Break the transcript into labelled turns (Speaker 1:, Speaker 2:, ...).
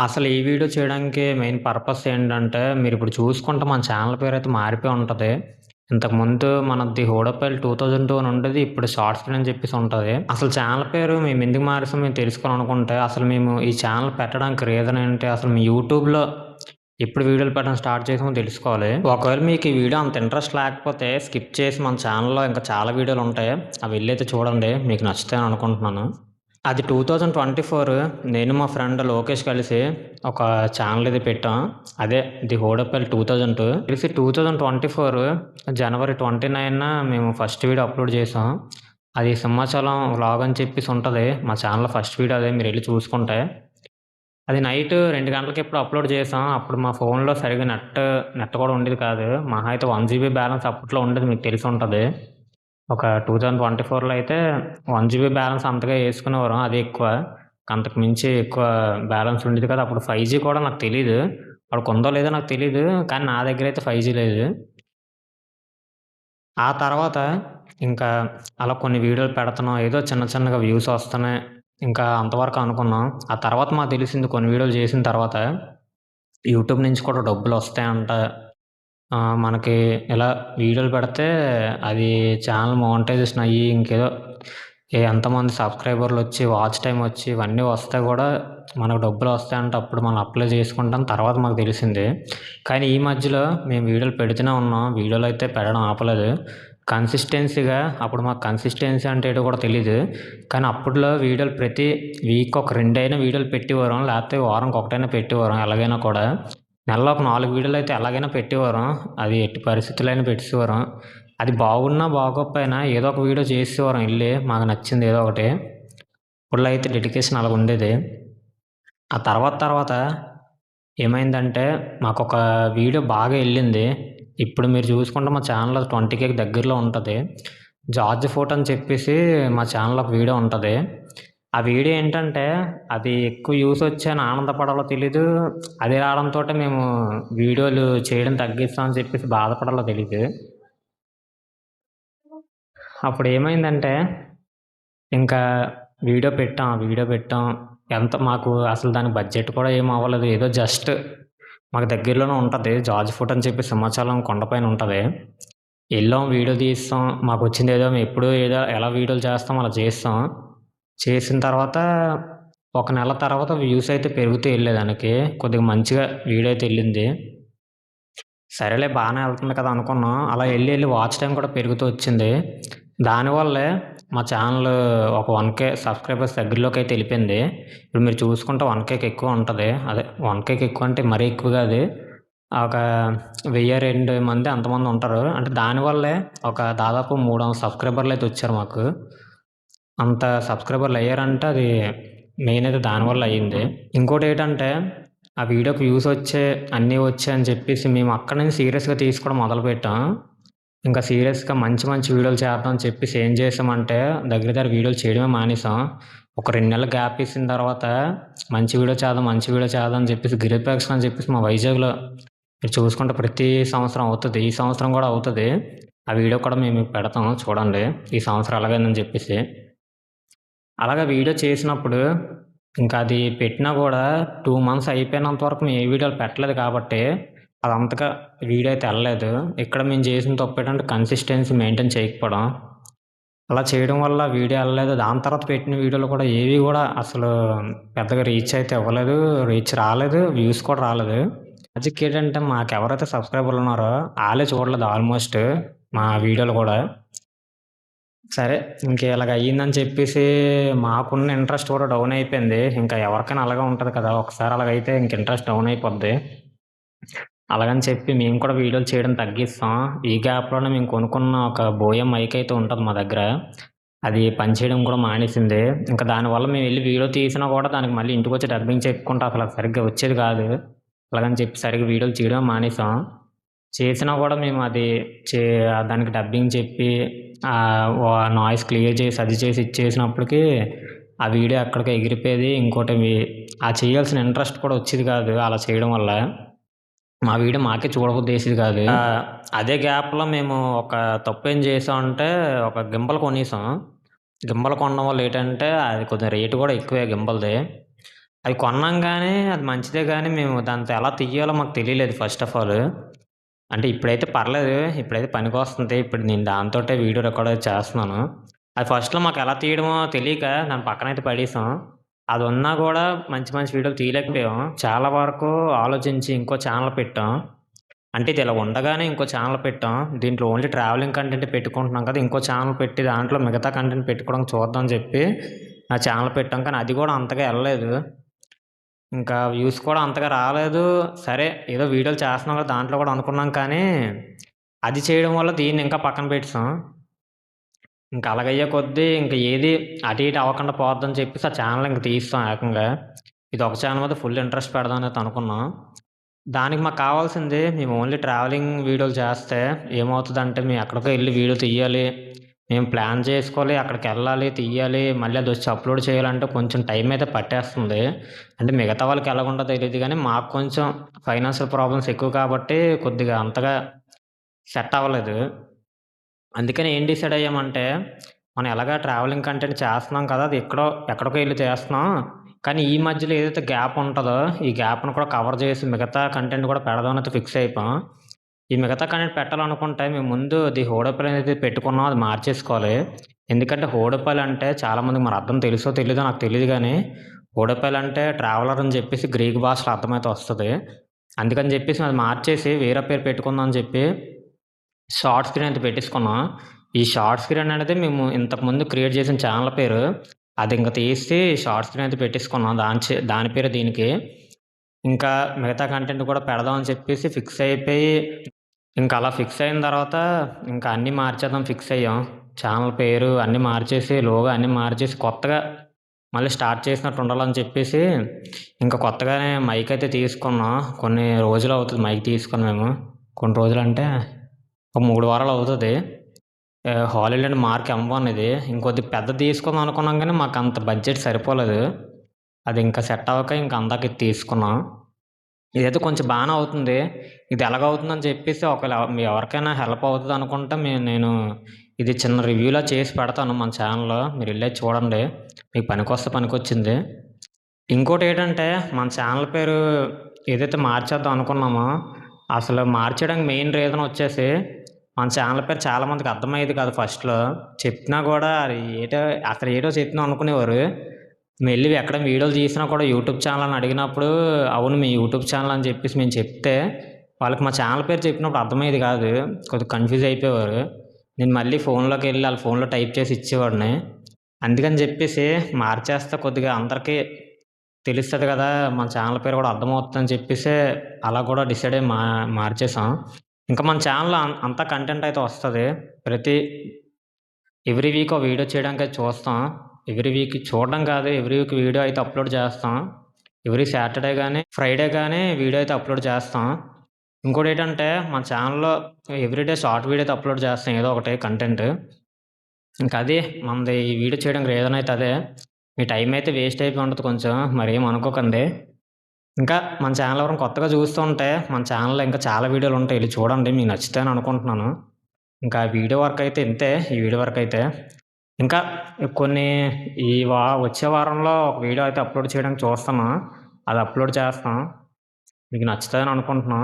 Speaker 1: అసలు ఈ వీడియో చేయడానికి మెయిన్ పర్పస్ ఏంటంటే, మీరిప్పుడు చూసుకుంటే మన ఛానల్ పేరైతే మారిపోయి ఉంటది. ఇంతకుముందు మనది హూడపల్లి 2002 అని ఉండేది. ఇప్పుడు షార్ట్ స్క్రీన్ అని చెప్పేసి ఉంటది. అసలు ఛానల్ పేరు మేమెందుకు మారేసామో మేము తెలుసుకోవాలనుకుంటే, అసలు మేము ఈ ఛానల్ పెట్టడానికి రీజన్ ఏంటి? అసలు మీ యూట్యూబ్‌లో ఎప్పుడు వీడియోలు పెట్టడం స్టార్ట్ చేసామో తెలుసుకోవాలి. ఒకవేళ మీకు ఈ వీడియో అంత ఇంట్రెస్ట్ లేకపోతే స్కిప్ చేసి మన ఛానల్‌లో ఇంకా చాలా వీడియోలుంటాయి. అవి వెళ్లైతే చూడండి. మీకు నచ్చుతాయని అనుకుంటున్నాను. అది 2024 నేను మా ఫ్రెండ్ లోకేష్ కలిసి ఒక ఛానల్ ఇది పెట్టాం. అదే ది హోడపల్లి 2002 తెలిసి 2024 జనవరి 29న మేము ఫస్ట్ వీడియో అప్లోడ్ చేసాం. అది సింహాచలం వ్లాగ్ అని చెప్పేసి ఉంటది. మా ఛానల్‌లో ఫస్ట్ వీడియో అదే మీరెళ్లి చూసుకుంటే. అది నైట్ 2 గంటలకి ఎప్పుడో అప్లోడ్ చేసాం. అప్పుడు మా ఫోన్‌లో సరిగ్గా నెట్ కూడా ఉండేది కాదు. మహా అయితే 1 జీబీ బ్యాలెన్స్ అప్పట్లో ఉండేది, మీకు తెలిసి ఉంటది. ఒక 2024లో అయితే 1 జీబీ బ్యాలెన్స్ అంతగా యేసుకునేవారం. అదే ఎక్కువ. అంతకు మించి ఎక్కువ బ్యాలెన్స్ ఉండేది కాదు. అప్పుడు 5జీ కూడా నాకు తెలీదు. వాడికుందో లేదో నాకు తెలీదు. కానీ నా దగ్గరైతే 5జీ లేదు. ఆ తర్వాత ఇంకా అలా కొన్ని వీడియోలు పెడుతున్నాం. ఏదో చిన్న చిన్నగా వ్యూస్ వస్తున్నాయి. ఇంకా అంతవరకు అనుకున్నాం. ఆ తర్వాత మాకు తెలిసింది కొన్ని వీడియోలు చేసిన తర్వాత, యూట్యూబ్ నుంచి కూడా డబ్బులొస్తాయంట. మనకి ఇలా వీడియోలు పెడితే అది ఛానల్ మోనిటైజేషన్ అయ్యి ఇంకేదో ఎంతమంది సబ్స్క్రైబర్లొచ్చి, వాచ్ టైమ్ వచ్చి ఇవన్నీ వస్తే కూడా మనకు డబ్బులొస్తాయంట. అప్పుడు మనం అప్లై చేసుకుంటాం తర్వాత మాకు తెలిసింది. కానీ ఈ మధ్యలో మేము వీడియోలు పెడుతూనే ఉన్నాం. వీడియోలు అయితే పెట్టడం ఆపలేదు. కన్సిస్టెన్సీగా అప్పుడు మాకు కన్సిస్టెన్సీ అంటే ఏంటో కూడా తెలీదు. కానీ అప్పట్లో వీడియోలు ప్రతి వీక్ ఒక 2 అయినా వీడియోలు పెట్టేవారం. లేకపోతే వారానికి ఒకటైనా పెట్టేవారం ఎలాగైనా కూడా. నెలలో ఒక 4 వీడియోలు అయితే ఎలాగైనా పెట్టేవారం. అది ఎట్టి పరిస్థితుల్లో అయినా పెట్టేసేవారం. అది బాగున్నా, బాగోకపోయినా ఏదో ఒక వీడియో చేసేసేవారం ఎళ్లి. మాకు నచ్చింది ఏదో ఒకటి. అప్పట్లో అయితే డెడికేషన్ అలాగుండేది. ఆ తర్వాత ఏమైందంటే, మాకొక వీడియో బాగా ఎళ్ళింది. ఇప్పుడు మీరు చూసుకుంటే మా ఛానల్ 20,000కి దగ్గరలో ఉంటది. జార్జ్ ఫోర్ట్ అని చెప్పేసి మా ఛానల్‌లో ఒక వీడియో ఉంటది. ఆ వీడియో ఏంటంటే, అది ఎక్కువ వ్యూస్ వచ్చాయని ఆనందపడాలో తెలీదు. అది రావడంతోటే మేము వీడియోలు చేయడం తగ్గిస్తామని చెప్పేసి బాధపడాలో తెలీదు. అప్పుడేమైందంటే, ఇంకా వీడియో పెట్టాం. ఎంత మాకు అసలు దానికి బడ్జెట్ కూడా ఏమి అవ్వలేదు. ఏదో జస్ట్ మాకు దగ్గరలోనే ఉంటది. జార్జ్ ఫోర్ట్ అని చెప్పి సింహాచలం కొండపైన ఉంటది. ఎళ్ళాం, వీడియో తీసాం. మాకొచ్చిందేదో ఎప్పుడూ ఏదో ఎలా వీడియోలు చేస్తామో అలా చేసాం. చేసిన తర్వాత ఒక నెల తర్వాత వ్యూస్ అయితే పెరుగుతూ ఎళ్ళాయి దానికి. కొద్దిగా మంచిగా వీడియో అయితే ఎళ్ళింది. సరేలే బానే ఎళ్తుంది కదా అనుకున్నాం. అలా ఎళ్ళి వాచ్ టైమ్ కూడా పెరుగుతూ వచ్చింది. దానివల్లే మా ఛానల్ ఒక 1,000 సబ్స్క్రైబర్స్ దగ్గరలోకైతే ఎళ్ళిపోయింది. ఇప్పుడు మీరు చూసుకుంటే 1,000కి ఎక్కువ ఉంటది. అదే 1,000కి ఎక్కువ అంటే మరీ ఎక్కువ కాదు. ఒక 1000, 2 మంది అంతమంది ఉంటారు. అంటే దానివల్లే ఒక దాదాపు 300 సబ్స్క్రైబర్లయితే వచ్చారు మాకు. అంత సబ్స్క్రైబర్లయ్యారంటే అది మెయిన్ అయితే దానివల్ల అయింది. ఇంకోటేటంటే, ఆ వీడియోకి వ్యూస్ వచ్చాయి, అన్నీ వచ్చాయని చెప్పేసి మేము అక్కడి నుంచి సీరియస్‌గా తీసుకోవడం మొదలుపెట్టాం. ఇంకా సీరియస్‌గా మంచి మంచి వీడియోలు చేద్దాం అని చెప్పేసి ఏం చేసామంటే, దగ్గర దగ్గర వీడియోలు చేయడమే మానేసాం. ఒక 2 నెలలు గ్యాప్ ఇచ్చిన తర్వాత మంచి వీడియో చేద్దాం అని చెప్పేసి గిరిప్రదక్షిణ అని చెప్పేసి మా వైజాగ్‌లో మీరు చూసుకుంటే ప్రతి సంవత్సరం అవుతది. ఈ సంవత్సరం కూడా అవుతది. ఆ వీడియో కూడా మేము మీకు పెడతాం చూడండి. ఈ సంవత్సరం ఎలాగైందని చెప్పేసి. అలాగా వీడియో చేసినప్పుడు ఇంకా అది పెట్టినా గూడా 2 మంత్స్ అయిపోయినంత వరకు మేము ఏ వీడియోలు పెట్టలేదు కాబట్టి, అది అంతగా వీడియో అయితే ఎళ్ళలేదు. ఇక్కడ మేము చేసిన తప్పేంటంటే కన్సిస్టెన్సీ మెయింటైన్ చేయకపోవడం. అలా చేయడం వల్ల వీడియో ఎళ్ళలేదు. దాని తర్వాత పెట్టిన వీడియోలు కూడా ఏవి గూడా అసలు పెద్దగా రీచ్ అయితే అవ్వలేదు. రీచ్ రాలేదు. వ్యూస్ కూడా రాలేదు. లాజిక్కేంటంటే మాకెవరైతే సబ్స్క్రైబర్లున్నారో ఆళ్ళే చూడలేదు ఆల్మోస్ట్ మా వీడియోలు గూడా. సరే ఇంక ఇలాగ అయ్యిందని చెప్పేసి మాకున్న ఇంట్రెస్ట్ కూడా డౌన్ అయిపోయింది. ఇంకా ఎవరికైనా అలాగే ఉంటది కదా! ఒకసారి అలాగైతే ఇంక ఇంట్రెస్ట్ డౌన్ అయిపోద్ది. అలాగని చెప్పి మేము కూడా వీడియోలు చేయడం తగ్గిస్తాం. ఈ గ్యాప్‌లోనే మేము కొనుక్కున్న ఒక బోయే మైక్ అయితే ఉంటది మా దగ్గర. అది పనిచేయడం కూడా మానేసింది. ఇంకా దానివల్ల మేమెళ్లి వీడియో తీసినా కూడా దానికి మళ్ళీ ఇంటికొచ్చి డబ్బింగ్ చెప్పుకుంటే అసలు అది సరిగ్గా వచ్చేది కాదు. అలాగని చెప్పి సరిగ్గా వీడియోలు చేయడం మానేసాం. చేసినా కూడా మేము అది చే దానికి డబ్బింగ్ చెప్పి నాయిస్ క్లియర్ చేసి, అది చేసి, ఇది చేసినప్పటికి ఆ వీడియో ఎక్కడికో ఎగిరిపోయేది. ఇంకోటి చేయాల్సిన ఇంట్రెస్ట్ కూడా వచ్చేది కాదు అలా చేయడం వల్ల. మా వీడియో మాకే చూడబుద్ధేసేది కాదు. అదే గ్యాప్‌లో మేము ఒక తప్పేం చేసామంటే ఒక గింబల్ కొనేసాం. గింబల్ కొనడం వల్ల ఏటంటే అది కొద్దిగా రేట్ కూడా ఎక్కువే గింబల్‌ది. అవి కొన్నాం గానీ, అది మంచిదే గానీ, మేము దాంతో ఎలా తీయాలో మాకు తెలియలేదు ఫస్ట్ ఆఫ్ ఆల్. అంటే ఇప్పుడైతే పర్లేదు. ఇప్పుడైతే పనికొస్తుంది. ఇప్పుడు నేను దాంతోటే వీడియో రికార్డ్ అది చేస్తున్నాను. అది ఫస్ట్‌లో మాకెలా తీయడమో తెలియక దాన్ని పక్కనైతే పడేసాం. అదున్నా గూడా మంచి మంచి వీడియోలు తీయలేకపోయాం. చాలా వరకు ఆలోచించి ఇంకో ఛానెల్ పెట్టాం. అంటే ఇది ఇలా ఉండగానే ఇంకో ఛానెల్ పెట్టాం. దీంట్లో ఓన్లీ ట్రావెలింగ్ కంటెంటే పెట్టుకుంటున్నాం కదా! ఇంకో ఛానెల్ పెట్టి దాంట్లో మిగతా కంటెంట్ పెట్టుకోవడానికి చూద్దాం అని చెప్పి ఆ ఛానెల్ పెట్టాం. కానీ అది గూడా అంతగా ఎళ్ళలేదు. ఇంకా వ్యూస్ కూడా అంతగా రాలేదు. సరే ఏదో వీడియోలు చేస్తున్నాం కదా! దాంట్లో కూడా అనుకున్నాం కానీ, అది చేయడం వల్ల దీన్ని ఇంకా పక్కన పెట్టేసాం. ఇంక అలాగయ్యే కొద్దీ ఇంక ఏది అటు ఇటు అవ్వకుండా పోద్దని చెప్పేసి ఆ ఛానెల్ ఇంక తీసేసాం ఏకంగా. ఇది ఒక ఛానెల్ మీద ఫుల్ ఇంట్రెస్ట్ పెడదాం అనేది అనుకున్నాం. దానికి మాకు కావాల్సింది మేము ఓన్లీ ట్రావెలింగ్ వీడియోలు చేస్తే ఏమవుతదంటే, మేము ఎక్కడికో ఎళ్లి వీడియో తీయాలి. మేము ప్లాన్ చేసుకోవాలి. అక్కడికెళ్ళాలి, తీయాలి. మళ్ళీ అదొచ్చి అప్‌లోడ్ చేయాలంటే కొంచెం టైం అయితే పట్టేస్తుంది. అంటే మిగతా వాళ్ళకి ఎలాగుంటదో తెలీదు గానీ, మాకు కొంచెం ఫైనాన్షియల్ ప్రాబ్లమ్స్ ఎక్కువ కాబట్టి కొద్దిగా అంతగా సెట్ అవ్వలేదు. అందుకని ఏం డిసైడ్ అయ్యామంటే, మనం ఎలాగా ట్రావెలింగ్ కంటెంట్ చేస్తున్నాం కదా! అది ఎక్కడికో ఎళ్లి చేస్తున్నాం. కానీ ఈ మధ్యలో ఏదైతే గ్యాప్ ఉంటదో, ఈ గ్యాప్‌ని కూడా కవర్ చేసి మిగతా కంటెంట్ కూడా పెడదామనైతే ఫిక్స్ అయిపోయాం. ఈ మిగతా కంటెంట్ పెట్టాలనుకుంటే మేము ముందు ది హోడోపల్ అనేది పెట్టుకున్నాం. అది మార్చేసుకోవాలి. ఎందుకంటే హోడోపల్ అంటే చాలామందికి మరి అర్థం తెలుసో తెలీదో నాకు తెలీదు గానీ, హోడోపల్ అంటే ట్రావెలర్ అని చెప్పేసి గ్రీక్ భాషలో అర్థమైతే వస్తది. అందుకని చెప్పేసి అది మార్చేసి వేరే పేరు పెట్టుకుందాం అని చెప్పి షార్ట్ స్క్రీన్ అయితే పెట్టేసుకున్నాం. ఈ షార్ట్ స్క్రీన్ అనేది మేము ఇంతకుముందు క్రియేట్ చేసిన ఛానెల్ పేరు. అది ఇంక తీసి షార్ట్ స్క్రీన్ అయితే పెట్టేసుకున్నాం. దాని పేరే దీనికి. ఇంకా మిగతా కంటెంట్ కూడా పెడదాం అని చెప్పేసి ఫిక్స్ అయిపోయి, ఇంక అలా ఫిక్స్ అయిన తర్వాత ఇంకా అన్నీ మార్చేద్దాం ఫిక్స్ అయ్యాం. ఛానెల్ పేరు అన్నీ మార్చేసి, లోగో అన్నీ మార్చేసి కొత్తగా మళ్ళీ స్టార్ట్ చేసినట్టు ఉండాలని చెప్పేసి, ఇంకా కొత్తగానే మైక్ అయితే తీసుకున్నాం. కొన్ని రోజులవుతది మైక్ తీసుకొని మేము. కొన్ని రోజులంటే ఒక 3 వారాలు అవుతది. హాలీవుడ్ మార్క్ M1 ఇది. ఇంకొద్దిగా పెద్దది తీసుకుందాం అనుకున్నాం గానీ, మాకంత బడ్జెట్ సరిపోలేదు. అది ఇంకా సెట్ అవ్వక ఇంక అందాక ఇది తీసుకున్నాం. ఇదైతే కొంచెం బానే అవుతుంది. ఇది ఎలాగవుతుందని చెప్పేసి ఒకవేళ మీ ఎవరికైనా హెల్ప్ అవుతదనుకుంటే నేను ఇది చిన్న రివ్యూలా చేసి పెడతాను మన ఛానెల్‌లో. మీరెళ్లి చూడండి. మీకు పనికొస్తే పనికొచ్చింది. ఇంకోటేటంటే మన ఛానెల్ పేరు ఏదైతే మార్చేద్దాం అనుకున్నామో, అసలు మార్చేయడానికి మెయిన్ రీజన్ వచ్చేసి మన ఛానెల్ పేరు చాలా మందికి అర్థమయ్యేది కాదు ఫస్ట్‌లో. చెప్పినా గూడా అది అసలు ఏటో చెప్తున్నాం అనుకునేవారు. మెల్లి ఎక్కడ వీడియోలు తీసినా కూడా యూట్యూబ్ ఛానల్ అని అడిగినప్పుడు, అవును మీ యూట్యూబ్ ఛానల్ అని చెప్పేసి మేము చెప్తే, వాళ్ళకి మా ఛానెల్ పేరు చెప్పినప్పుడు అర్థమయ్యేది కాదు. కొద్దిగా కన్‌ఫ్యూజ్ అయిపోయేవారు. నేను మళ్ళీ ఫోన్‌లోకెళ్ళి ఆళ్ళ ఫోన్‌లో టైప్ చేసి ఇచ్చేవాడిని. అందుకని చెప్పేసి మార్చేస్తే కొద్దిగా అందరికి తెలుస్తది గదా! మన ఛానెల్ పేరు గూడా అర్థమవుతదని చెప్పేసే అలా గూడా డిసైడ్ అయ్యి మార్చేసాం. ఇంకా మన ఛానెల్‌లో అంతా కంటెంట్ అయితే వస్తది. ఎవ్రీ వీక్ ఒక వీడియో చేయడానికైతే చూస్తాం. ఎవ్రీ వీక్ చూడడం కాదు, ఎవ్రీ వీక్ వీడియో అయితే అప్‌లోడ్ చేస్తాం. ఎవ్రీ సాటర్‌డే గానీ, ఫ్రైడే గానీ వీడియో అయితే అప్‌లోడ్ చేస్తాం. ఇంకోటేటంటే మన ఛానెల్‌లో ఎవ్రీడే షార్ట్ వీడియో అయితే అప్‌లోడ్ చేస్తాం ఏదో ఒకటి కంటెంట్. ఇంక అది మనది ఈ వీడియో చేయడానికి రీజన్ అయితే అదే. మీ టైం అయితే వేస్ట్ అయిపోయి ఉంటది కొంచెం. మరేం అనుకోకండి. ఇంకా మన ఛానెల్ ఎవరైనా కొత్తగా చూస్తుంటే, మన ఛానెల్‌లో ఇంకా చాలా వీడియోలుంటాయి. ఎళ్లి చూడండి. మీకు నచ్చుతాయని అనుకుంటున్నాను. ఇంకా వీడియో వరకైతే ఇంతే. ఈ వీడియో వరకైతే. ఇంకా కొన్ని వచ్చే వారంలో ఒక వీడియో అయితే అప్‌లోడ్ చేయడానికి చూస్తున్నాం. అది అప్‌లోడ్ చేస్తాం. మీకు నచ్చుతదని అనుకుంటున్నాం.